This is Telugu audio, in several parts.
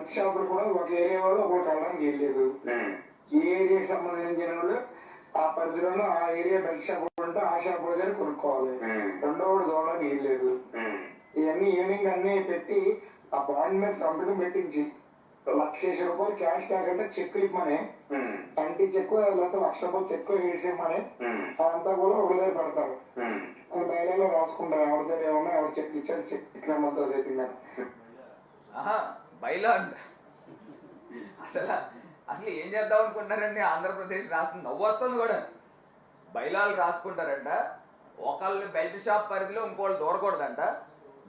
బెల్ట్ షాపులు కూడా ఒక ఏరియా వాళ్ళు ఒకరికి వెళ్ళడానికి వెళ్ళలేదు. ఏ ఏరియాకి సంబంధించిన వాళ్ళు ఆ పరిధిలోనూ ఆ ఏరియా బెల్ట్ షాప్ ఉంటే ఆ షాప్ దగ్గర కొనుక్కోవాలి. రెండో వాడు దూరడానికి వెళ్ళలేదు. ఇవన్నీ ఈవినింగ్ అన్ని పెట్టి ఆ బాండ్ మీద సంతకం పెట్టించి ₹1,00,000 క్యాష్ కాకుండా చెక్కులు ఇవ్వమని, అంటీ చెక్కు లేకపోతే ₹1,00,000 చెక్కు వేసేమని అదంతా కూడా ఒక దగ్గర పెడతారు. అది బయలులో రాసుకుంటారు. ఎవరి దగ్గర ఏమన్నా ఎవరు చెక్ ఇచ్చారు చెక్ ఇట్లతో చేసిందని బయలు అసలు అసలు ఏం చేద్దాం అనుకుంటున్నారండి? ఆంధ్రప్రదేశ్ రాష్ట్రం నవ్వొస్తుంది కూడా. బయలాలు రాసుకుంటారంట, ఒకళ్ళు బెల్ట్ షాప్ పరిధిలో ఇంకోళ్ళు దూరకూడదంట.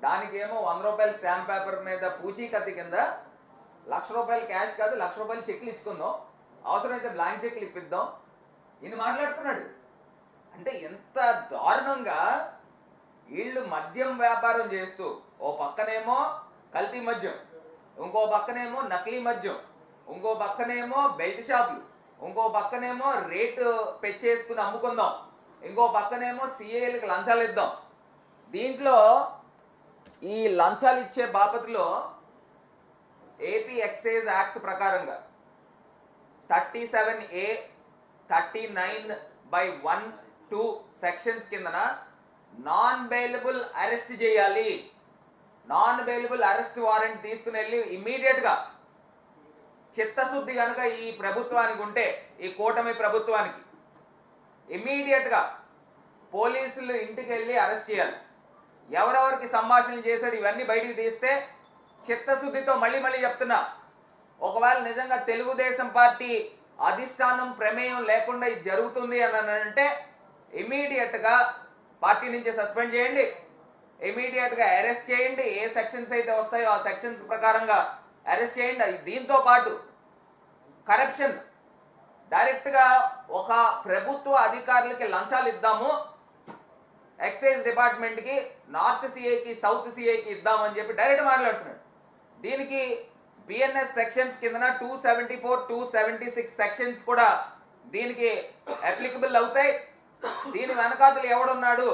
దానికేమో ₹100 స్టాంప్ పేపర్ మీద పూచీకత్తి కింద ₹1,00,000 క్యాష్ కాదు ₹1,00,000 చెక్లు ఇచ్చుకుందాం, అవసరమైతే బ్లాంక్ చెక్లు ఇప్పిద్దాం. ఈయన మాట్లాడుతున్నాడు. అంటే ఎంత దారుణంగా వీళ్ళు మద్యం వ్యాపారం చేస్తూ ఓ పక్కనేమో కల్తీ మద్యం, ఇంకో పక్కనేమో నకిలీ మద్యం, ఇంకో పక్కనేమో బెల్ట్ షాపులు, ఇంకో పక్కనేమో రేటు పెంచేసుకుని అమ్ముకుందాం, ఇంకో పక్కనేమో సిఏలకు లంచాలు ఇద్దాం. దీంట్లో ఈ లంచాలు ఇచ్చే బాపతిలో ఏపీ ఎక్సైజ్ యాక్ట్ ప్రకారంగా 37A 39/1-2 సెక్షన్స్ కిందన నాన్ బెయిలబుల్ అరెస్ట్ చేయాలి. నాన్ బెయిలబుల్ అరెస్ట్ వారెంట్ తీసుకుని వెళ్ళి ఇమ్మీడియట్ గా, చిత్తశుద్ధి కనుక ఈ ప్రభుత్వానికి ఉంటే, ఈ కూటమి ప్రభుత్వానికి ఇమ్మీడియట్ గా పోలీసులు ఇంటికి వెళ్ళి అరెస్ట్ చేయాలి. ఎవరెవరికి సంభాషణలు చేశాడు ఇవన్నీ బయటికి తీస్తే, చిత్తశుద్ధితో మళ్ళీ చెప్తున్నా, ఒకవేళ నిజంగా తెలుగుదేశం పార్టీ అధిష్టానం ప్రమేయం లేకుండా ఇది జరుగుతుంది అని అంటే ఇమీడియట్ గా పార్టీ నుంచి సస్పెండ్ చేయండి, ఇమీడియట్ గా అరెస్ట్ చేయండి. ఏ సెక్షన్స్ అయితే వస్తాయో ఆ సెక్షన్స్ ప్రకారంగా అరెస్ట్ చేయండి. దీంతో పాటు కరప్షన్, డైరెక్ట్ గా ఒక ప్రభుత్వ అధికారులకి లంచాలు ఇద్దాము, ఎక్సైజ్ డిపార్ట్మెంట్ కి నార్త్ సిఐకి సౌత్ సిఐకి ఇద్దామని చెప్పి డైరెక్ట్ మాట్లాడుతున్నాడు. దీనికి బిఎన్ఎస్ సెక్షన్స్ కిందన 274, 276 సెక్షన్స్ కూడా దీనికి అప్లికబుల్ అవుతాయి. దీని వెనకాతలు ఎవడున్నాడు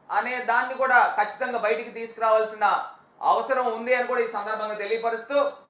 అనే దాన్ని కూడా ఖచ్చితంగా బయటికి తీసుకురావాల్సిన అవసరం ఉంది అని కూడా ఈ సందర్భంగా తెలియపరుస్తూ